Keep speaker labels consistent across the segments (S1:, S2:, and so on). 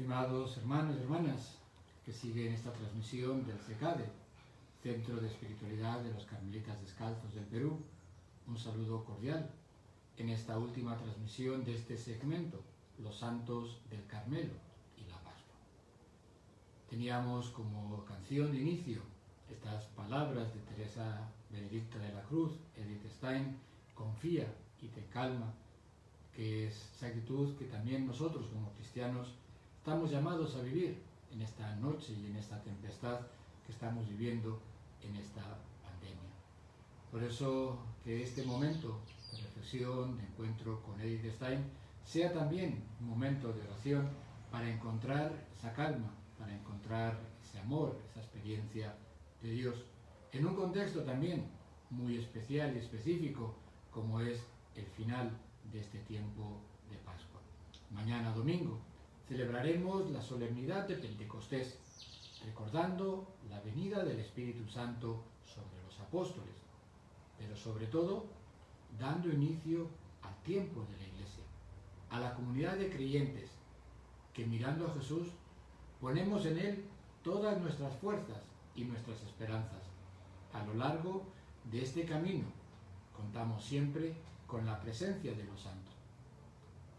S1: Estimados hermanos y hermanas que siguen esta transmisión del CECADE, Centro de Espiritualidad de los Carmelitas Descalzos del Perú, un saludo cordial en esta última transmisión de este segmento, Los Santos del Carmelo y la Pascua. Teníamos como canción de inicio estas palabras de Teresa Benedicta de la Cruz, Edith Stein: confía y te calma, que es esa actitud que también nosotros como cristianos estamos llamados a vivir en esta noche y en esta tempestad que estamos viviendo en esta pandemia. Por eso que este momento de reflexión, de encuentro con Edith Stein, sea también un momento de oración para encontrar esa calma, para encontrar ese amor, esa experiencia de Dios, en un contexto también muy especial y específico como es el final de este tiempo de Pascua. Mañana domingo celebraremos la solemnidad de Pentecostés, recordando la venida del Espíritu Santo sobre los apóstoles, pero sobre todo dando inicio al tiempo de la Iglesia, a la comunidad de creyentes que, mirando a Jesús, ponemos en Él todas nuestras fuerzas y nuestras esperanzas. A lo largo de este camino contamos siempre con la presencia de los santos.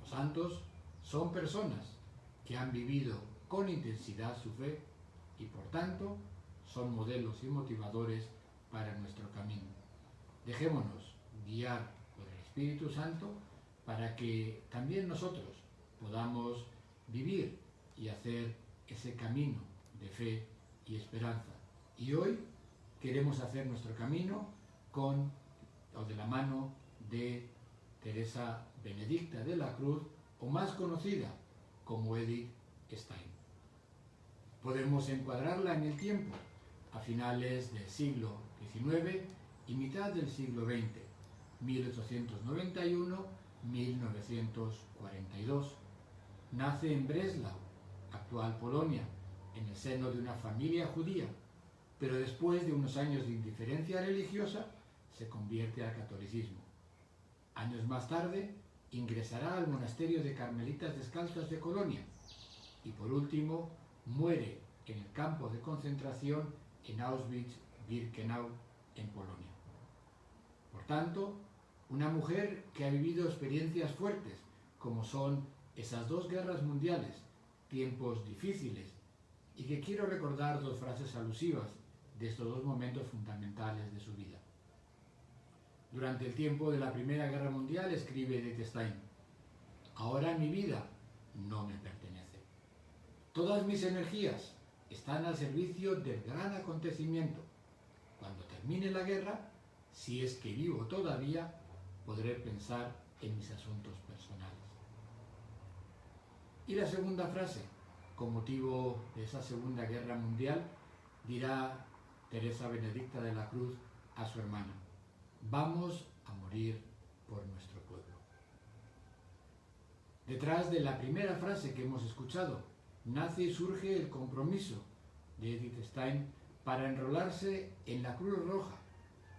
S1: Los santos son personas que han vivido con intensidad su fe y por tanto son modelos y motivadores para nuestro camino. Dejémonos guiar por el Espíritu Santo para que también nosotros podamos vivir y hacer ese camino de fe y esperanza. Y hoy queremos hacer nuestro camino de la mano de Teresa Benedicta de la Cruz, o más conocida como Edith Stein. Podemos encuadrarla en el tiempo, a finales del siglo XIX y mitad del siglo XX, 1891-1942. Nace en Breslau, actual Polonia, en el seno de una familia judía, pero después de unos años de indiferencia religiosa se convierte al catolicismo. Años más tarde ingresará al monasterio de Carmelitas Descalzas de Colonia y por último muere en el campo de concentración en Auschwitz-Birkenau, en Polonia. Por tanto, una mujer que ha vivido experiencias fuertes, como son esas dos guerras mundiales, tiempos difíciles, y que quiero recordar dos frases alusivas de estos dos momentos fundamentales de su vida. Durante el tiempo de la Primera Guerra Mundial escribe Edith Stein: ahora mi vida no me pertenece. Todas mis energías están al servicio del gran acontecimiento. Cuando termine la guerra, si es que vivo todavía, podré pensar en mis asuntos personales. Y la segunda frase, con motivo de esa Segunda Guerra Mundial, dirá Teresa Benedicta de la Cruz a su hermana: vamos a morir por nuestro pueblo. Detrás de la primera frase que hemos escuchado, nace y surge el compromiso de Edith Stein para enrolarse en la Cruz Roja,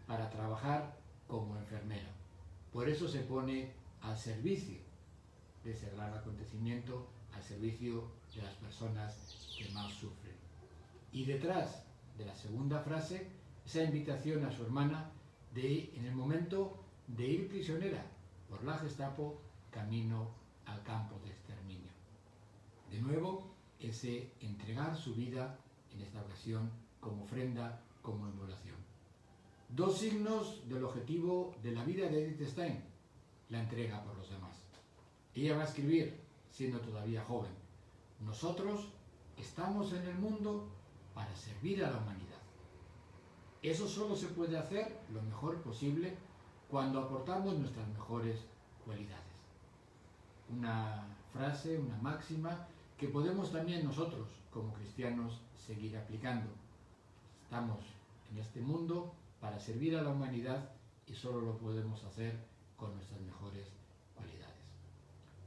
S1: para trabajar como enfermera. Por eso se pone al servicio de ese gran acontecimiento, al servicio de las personas que más sufren. Y detrás de la segunda frase, esa invitación a su hermana de, en el momento de ir prisionera por la Gestapo, camino al campo de exterminio. De nuevo, ese entregar su vida, en esta ocasión, como ofrenda, como inmolación. Dos signos del objetivo de la vida de Edith Stein: la entrega por los demás. Ella va a escribir, siendo todavía joven: nosotros estamos en el mundo para servir a la humanidad. Eso solo se puede hacer lo mejor posible cuando aportamos nuestras mejores cualidades. Una frase, una máxima que podemos también nosotros, como cristianos, seguir aplicando. Estamos en este mundo para servir a la humanidad y solo lo podemos hacer con nuestras mejores cualidades.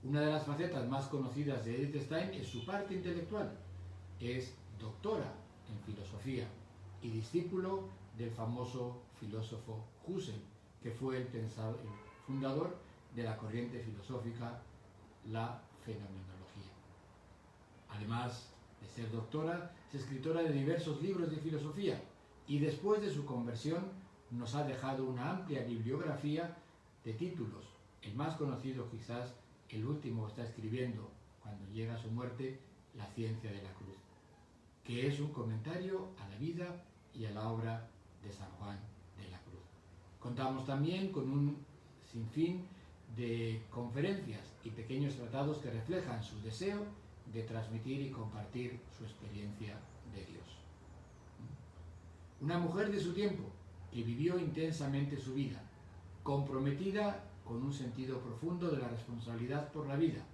S1: Una de las facetas más conocidas de Edith Stein es su parte intelectual. Es doctora en filosofía y discípulo del famoso filósofo Husserl, que fue el fundador de la corriente filosófica, la fenomenología. Además de ser doctora, es escritora de diversos libros de filosofía y después de su conversión nos ha dejado una amplia bibliografía de títulos. El más conocido, quizás el último que está escribiendo cuando llega a su muerte, La ciencia de la cruz, que es un comentario a la vida y a la obra de San Juan de la Cruz. Contamos también con un sinfín de conferencias y pequeños tratados que reflejan su deseo de transmitir y compartir su experiencia de Dios. Una mujer de su tiempo que vivió intensamente su vida, comprometida con un sentido profundo de la responsabilidad por la vida.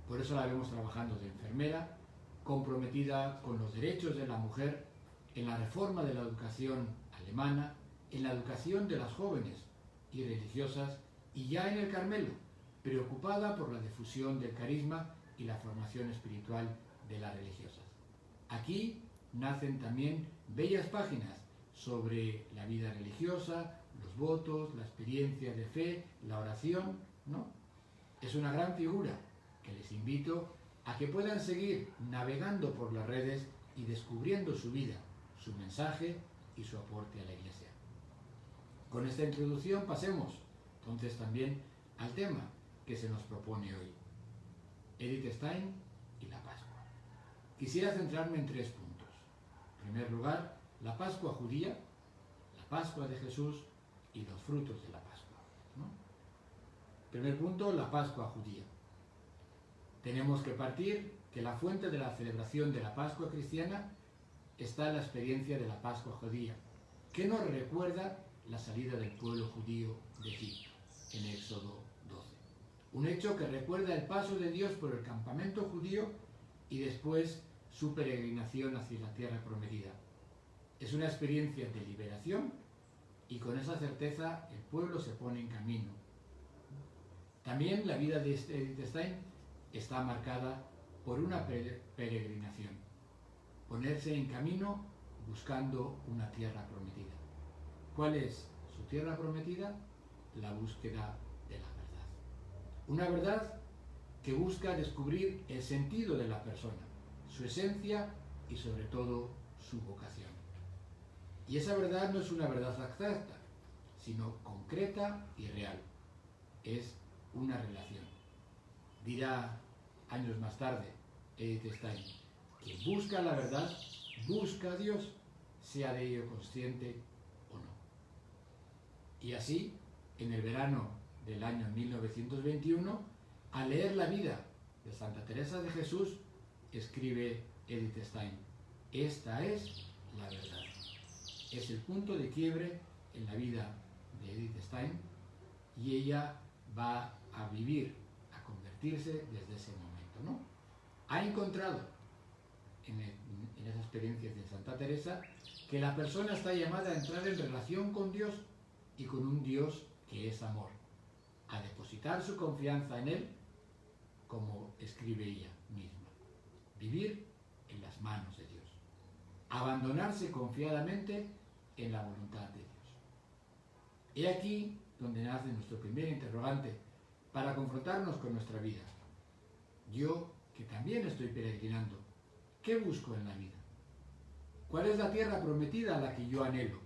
S1: Por eso la vemos trabajando de enfermera, comprometida con los derechos de la mujer, en la reforma de la educación alemana, en la educación de las jóvenes y religiosas, y ya en el Carmelo, preocupada por la difusión del carisma y la formación espiritual de las religiosas. Aquí nacen también bellas páginas sobre la vida religiosa, los votos, la experiencia de fe, la oración, ¿no? Es una gran figura que les invito a que puedan seguir navegando por las redes y descubriendo su vida, su mensaje y su aporte a la Iglesia. Con esta introducción pasemos entonces también al tema que se nos propone hoy: Edith Stein y la Pascua. Quisiera centrarme en 3 puntos. En primer lugar, la Pascua judía, la Pascua de Jesús y los frutos de la Pascua, ¿no? Primer punto, la Pascua judía. Tenemos que partir que la fuente de la celebración de la Pascua cristiana está en la experiencia de la Pascua judía, que nos recuerda la salida del pueblo judío de Egipto, en Éxodo 12. Un hecho que recuerda el paso de Dios por el campamento judío y después su peregrinación hacia la tierra prometida. Es una experiencia de liberación y con esa certeza el pueblo se pone en camino. También la vida de Edith Stein está marcada por una peregrinación, ponerse en camino buscando una tierra prometida. ¿Cuál es su tierra prometida? La búsqueda de la verdad. Una verdad que busca descubrir el sentido de la persona, su esencia y sobre todo su vocación. Y esa verdad no es una verdad abstracta, sino concreta y real. Es una relación. Dirá años más tarde Edith Stein, quien busca la verdad, busca a Dios, sea de ello consciente o no. Y así, en el verano del año 1921, al leer la vida de Santa Teresa de Jesús, escribe Edith Stein, esta es la verdad. Es el punto de quiebre en la vida de Edith Stein y ella va a vivir, a convertirse desde ese momento, ¿no? Ha encontrado en esa experiencia de Santa Teresa que la persona está llamada a entrar en relación con Dios y con un Dios que es amor, a depositar su confianza en Él, como escribe ella misma, vivir en las manos de Dios, abandonarse confiadamente en la voluntad de Dios. He aquí donde nace nuestro primer interrogante para confrontarnos con nuestra vida. Yo, que también estoy peregrinando, ¿qué busco en la vida? ¿Cuál es la tierra prometida a la que yo anhelo?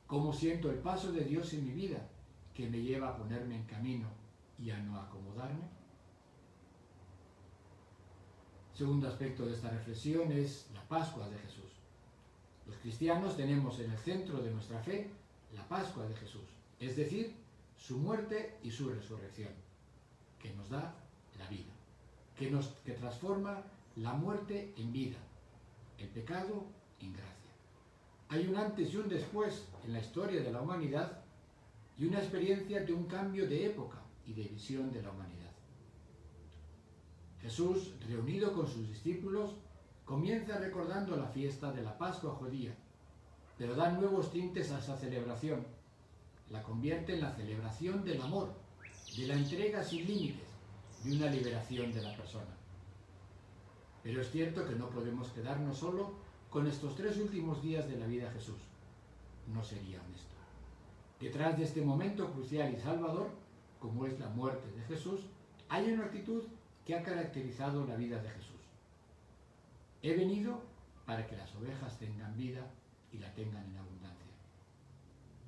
S1: ¿Cómo siento el paso de Dios en mi vida que me lleva a ponerme en camino y a no acomodarme? Segundo aspecto de esta reflexión es la Pascua de Jesús. Los cristianos tenemos en el centro de nuestra fe la Pascua de Jesús, es decir, su muerte y su resurrección, que nos da la vida, que transforma la muerte en vida, el pecado en gracia. Hay un antes y un después en la historia de la humanidad y una experiencia de un cambio de época y de visión de la humanidad. Jesús, reunido con sus discípulos, comienza recordando la fiesta de la Pascua judía, pero da nuevos tintes a esa celebración. La convierte en la celebración del amor, de la entrega sin límites, de una liberación de la persona. Pero es cierto que no podemos quedarnos solo con estos 3 últimos días de la vida de Jesús. No sería honesto. Detrás de este momento crucial y salvador, como es la muerte de Jesús, hay una actitud que ha caracterizado la vida de Jesús. He venido para que las ovejas tengan vida y la tengan en abundancia.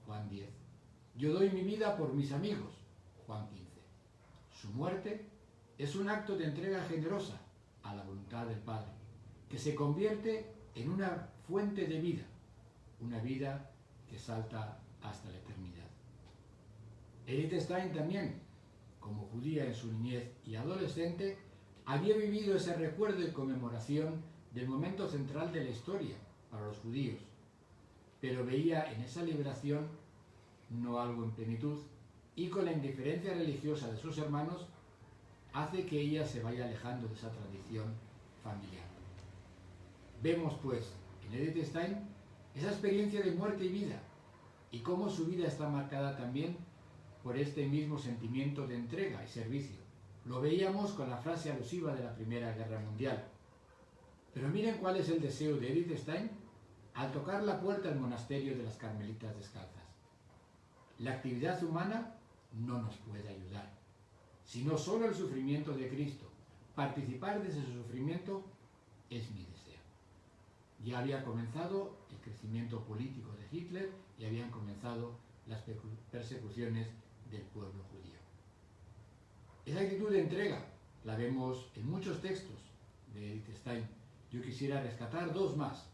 S1: Juan 10. Yo doy mi vida por mis amigos. Juan 15. Su muerte es un acto de entrega generosa a la voluntad del Padre, que se convierte en una fuente de vida, una vida que salta hasta la eternidad. Edith Stein también, como judía en su niñez y adolescente, había vivido ese recuerdo y conmemoración del momento central de la historia para los judíos, pero veía en esa liberación no algo en plenitud y con la indiferencia religiosa de sus hermanos hace que ella se vaya alejando de esa tradición familiar. Vemos pues en Edith Stein esa experiencia de muerte y vida y cómo su vida está marcada también por este mismo sentimiento de entrega y servicio. Lo veíamos con la frase alusiva de la Primera Guerra Mundial. Pero miren cuál es el deseo de Edith Stein al tocar la puerta del monasterio de las Carmelitas Descalzas. La actividad humana no nos puede ayudar, sino solo el sufrimiento de Cristo. Participar de ese sufrimiento es mi deseo. Ya había comenzado el crecimiento político de Hitler y habían comenzado las persecuciones del pueblo judío. Esa actitud de entrega la vemos en muchos textos de Edith Stein. Yo quisiera rescatar 2 más.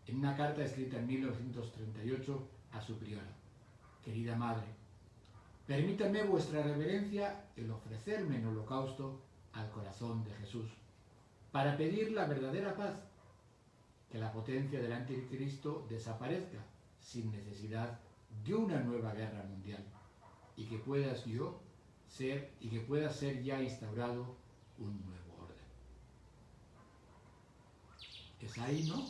S1: En una carta escrita en 1938 a su priora. Querida Madre, permítame vuestra reverencia el ofrecerme en holocausto al corazón de Jesús, para pedir la verdadera paz, que la potencia del anticristo desaparezca sin necesidad de una nueva guerra mundial, y que pueda ser ya instaurado un nuevo orden. Es ahí, ¿no?,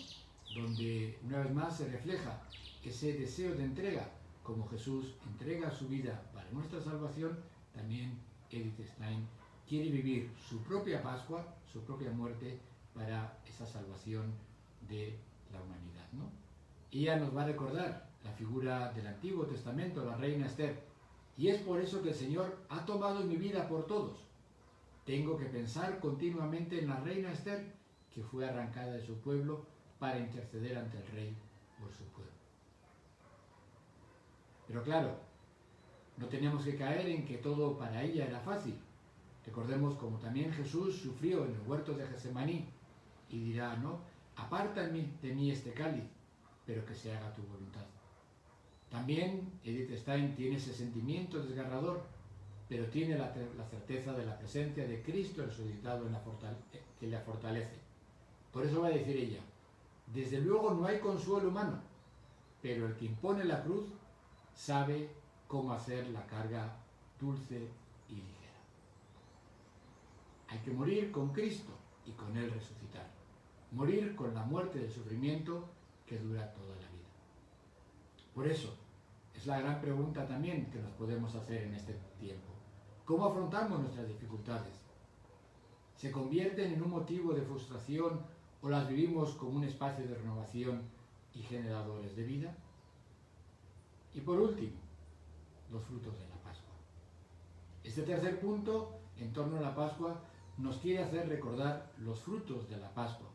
S1: donde una vez más se refleja ese deseo de entrega. Como Jesús entrega su vida para nuestra salvación, también Edith Stein quiere vivir su propia Pascua, su propia muerte, para esa salvación de la humanidad, ¿no? Ella nos va a recordar la figura del Antiguo Testamento, la reina Esther, y es por eso que el Señor ha tomado mi vida por todos. Tengo que pensar continuamente en la reina Esther, que fue arrancada de su pueblo para interceder ante el rey por su pueblo. Pero claro, no tenemos que caer en que todo para ella era fácil. Recordemos como también Jesús sufrió en el huerto de Getsemaní y dirá, ¿no? Apártame de mí este cáliz, pero que se haga tu voluntad. También Edith Stein tiene ese sentimiento desgarrador, pero tiene la certeza de la presencia de Cristo resucitado que la fortalece. Por eso va a decir ella, desde luego no hay consuelo humano, pero el que impone la cruz sabe cómo hacer la carga dulce y ligera. Hay que morir con Cristo y con Él resucitar. Morir con la muerte del sufrimiento que dura toda la vida. Por eso, es la gran pregunta también que nos podemos hacer en este tiempo. ¿Cómo afrontamos nuestras dificultades? ¿Se convierten en un motivo de frustración o las vivimos como un espacio de renovación y generadores de vida? Y por último, los frutos de la Pascua. Este tercer punto, en torno a la Pascua, nos quiere hacer recordar los frutos de la Pascua.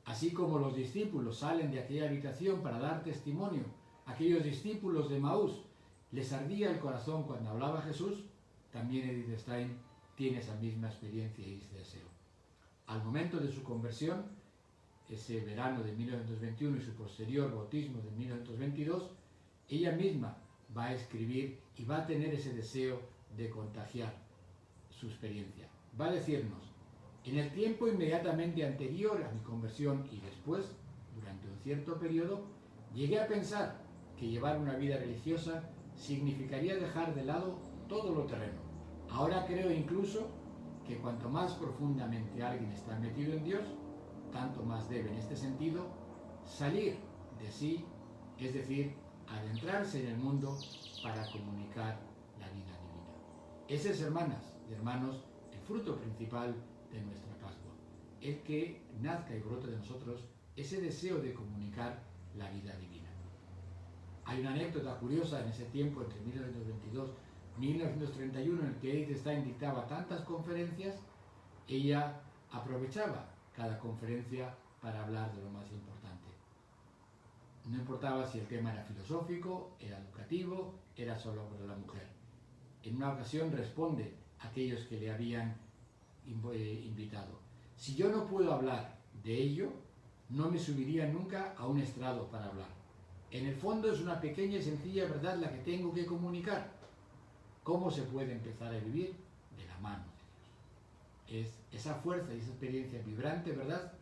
S1: Así como los discípulos salen de aquella habitación para dar testimonio, aquellos discípulos de Maús, les ardía el corazón cuando hablaba Jesús, también Edith Stein tiene esa misma experiencia y ese deseo. Al momento de su conversión, ese verano de 1921 y su posterior bautismo de 1922, ella misma va a escribir y va a tener ese deseo de contagiar su experiencia. Va a decirnos, en el tiempo inmediatamente anterior a mi conversión y después, durante un cierto periodo, llegué a pensar que llevar una vida religiosa significaría dejar de lado todo lo terreno. Ahora creo incluso que cuanto más profundamente alguien está metido en Dios, tanto más debe en este sentido salir de sí, es decir, adentrarse en el mundo para comunicar la vida divina. Ese es, hermanas y hermanos, el fruto principal de nuestra Pascua, el que nazca y brote de nosotros ese deseo de comunicar la vida divina. Hay una anécdota curiosa en ese tiempo, entre 1922 y 1931, en el que Edith Stein dictaba tantas conferencias, ella aprovechaba cada conferencia para hablar de lo más importante. No importaba si el tema era filosófico, era educativo, era solo para la mujer. En una ocasión responde a aquellos que le habían invitado: si yo no puedo hablar de ello, no me subiría nunca a un estrado para hablar. En el fondo es una pequeña y sencilla verdad la que tengo que comunicar. ¿Cómo se puede empezar a vivir? De la mano de Dios. Es esa fuerza y esa experiencia vibrante, ¿verdad?,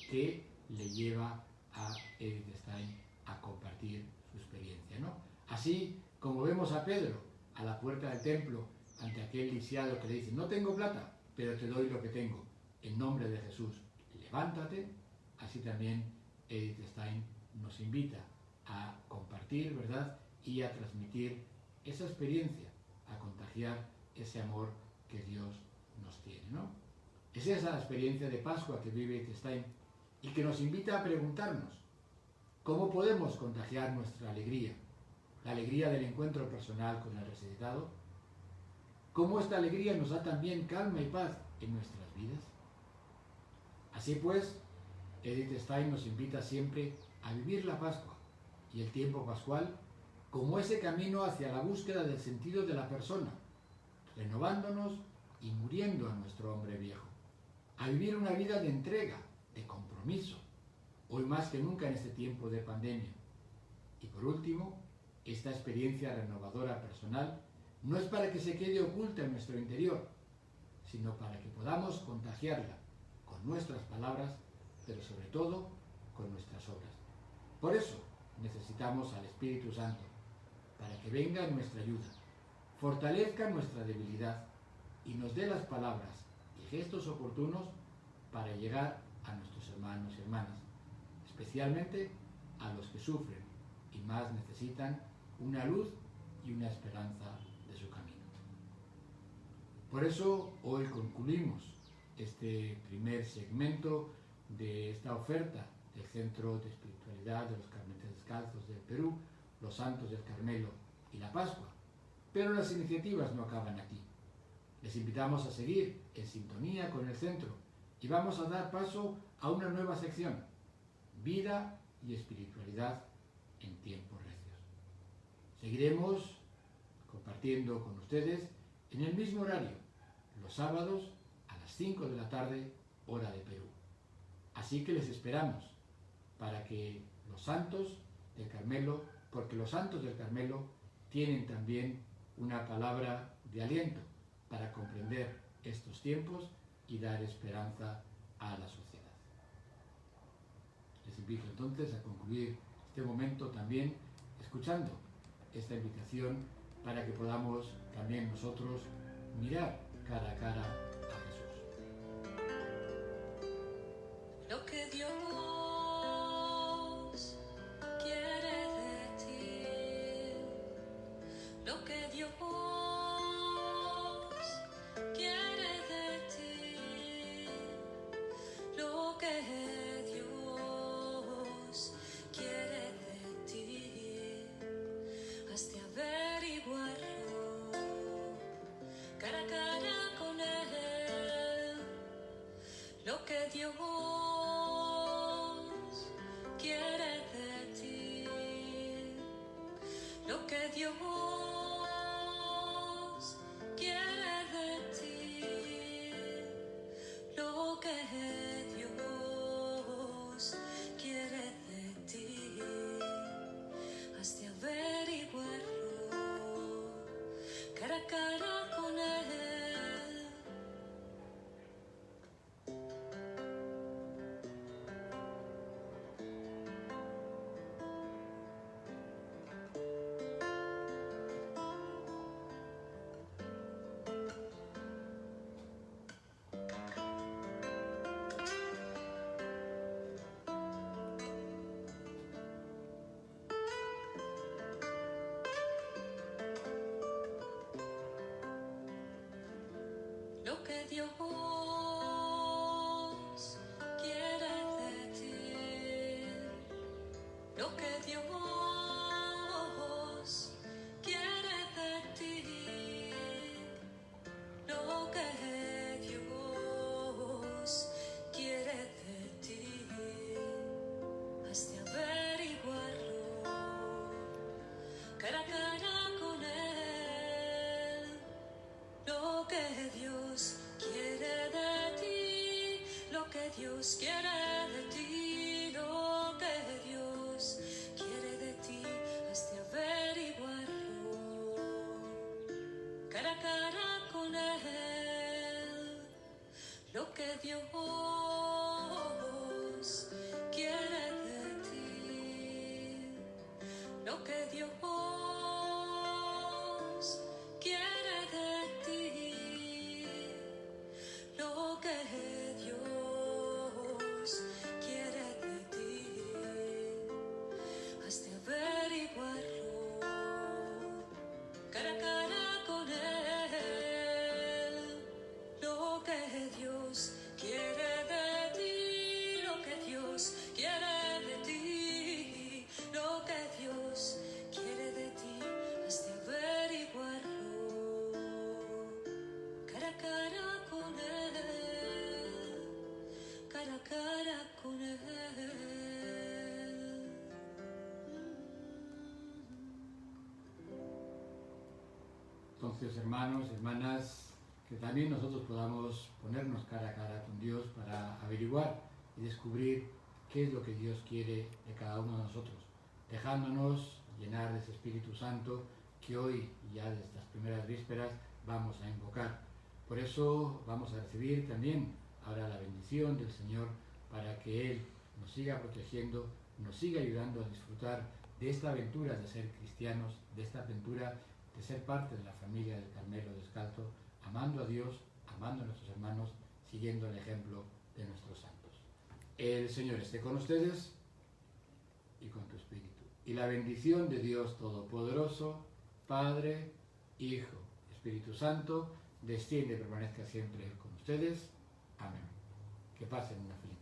S1: que le lleva a Edith Stein a compartir su experiencia, ¿no? Así como vemos a Pedro a la puerta del templo ante aquel lisiado que le dice: no tengo plata, pero te doy lo que tengo, en nombre de Jesús, levántate. Así también Edith Stein nos invita a compartir, ¿verdad?, y a transmitir esa experiencia, a contagiar ese amor que Dios nos tiene, ¿no? Es esa experiencia de Pascua que vive Edith Stein y que nos invita a preguntarnos: ¿cómo podemos contagiar nuestra alegría? La alegría del encuentro personal con el resucitado. ¿Cómo esta alegría nos da también calma y paz en nuestras vidas? Así pues, Edith Stein nos invita siempre a vivir la Pascua y el tiempo pascual como ese camino hacia la búsqueda del sentido de la persona, renovándonos y muriendo a nuestro hombre viejo, a vivir una vida de entrega, de compromiso, hoy más que nunca en este tiempo de pandemia. Y por último, esta experiencia renovadora personal no es para que se quede oculta en nuestro interior, sino para que podamos contagiarla con nuestras palabras, pero sobre todo con nuestras obras. Por eso necesitamos al Espíritu Santo, para que venga en nuestra ayuda, fortalezca nuestra debilidad y nos dé las palabras y gestos oportunos para llegar a nuestros hermanos y hermanas, especialmente a los que sufren y más necesitan una luz y una esperanza de su camino. Por eso hoy concluimos este primer segmento de esta oferta del Centro de Espiritualidad de los Carmelitas Descalzos del Perú, los Santos del Carmelo y la Pascua. Pero las iniciativas no acaban aquí. Les invitamos a seguir en sintonía con el centro y vamos a dar paso a una nueva sección: vida y espiritualidad en tiempos recios. Seguiremos compartiendo con ustedes en el mismo horario, los sábados a las 5 de la tarde, hora de Perú. Así que les esperamos para que los santos del Carmelo, porque los santos del Carmelo tienen también una palabra de aliento para comprender estos tiempos y dar esperanza a la sociedad. Les invito entonces a concluir este momento también escuchando esta invitación para que podamos también nosotros mirar cara a cara a Jesús.
S2: Lo que Dios quiere de ti, lo que Dios quiere de ti, lo que Dios quiere de ti, has de averiguarlo cara a cara con Él, lo que Dios quiere de ti, lo que Dios quiere de ti, lo que Dios quiere de ti, has de averiguarlo cara a cara con Él. Lo que Dios quiere de ti, lo que Dios quiere de ti, lo que Dios quiere de ti, has de averiguarlo cara a cara con Él, lo que Dios quiere de ti, lo que Dios quiere de ti, lo que Dios quiere de ti, has de averiguarlo cara a cara con Él, lo que Dios quiere de ti, lo que Dios quiere de ti, lo que Dios quiere de ti, has de averiguarlo cara a cara con Él, lo que Dios quiere de ti, lo que Dios quiere de ti, lo que Dios quiere de ti, has de averiguarlo cara a cara con Él, cara a cara con Él.
S1: Entonces, hermanos, hermanas, que también nosotros podamos ponernos cara a cara con Dios para averiguar y descubrir qué es lo que Dios quiere de cada uno de nosotros, dejándonos llenar de ese Espíritu Santo que hoy, ya de estas primeras vísperas, vamos a invocar. Por eso vamos a recibir también ahora la bendición del Señor para que Él nos siga protegiendo, nos siga ayudando a disfrutar de esta aventura de ser cristianos, de esta aventura de ser parte de la familia del Carmelo Descalzo, amando a Dios, amando a nuestros hermanos, siguiendo el ejemplo de nuestros santos. El Señor esté con ustedes y con tu espíritu. Y la bendición de Dios Todopoderoso, Padre, Hijo, Espíritu Santo, desciende y permanezca siempre con ustedes. Amén. Que pasen una feliz